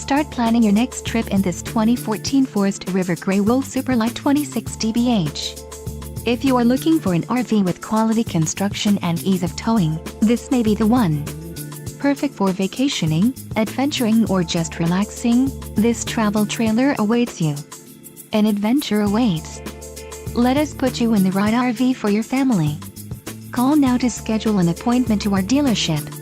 Start planning your next trip in this 2014 Forest River Grey Wool Super Lite 26 dbh. If you are looking for an RV with quality construction and ease of towing, this may be the one. Perfect for vacationing, adventuring, or just relaxing, this travel trailer awaits you. An adventure awaits. Let us put you in the right RV for your family. Call now to schedule an appointment to our dealership.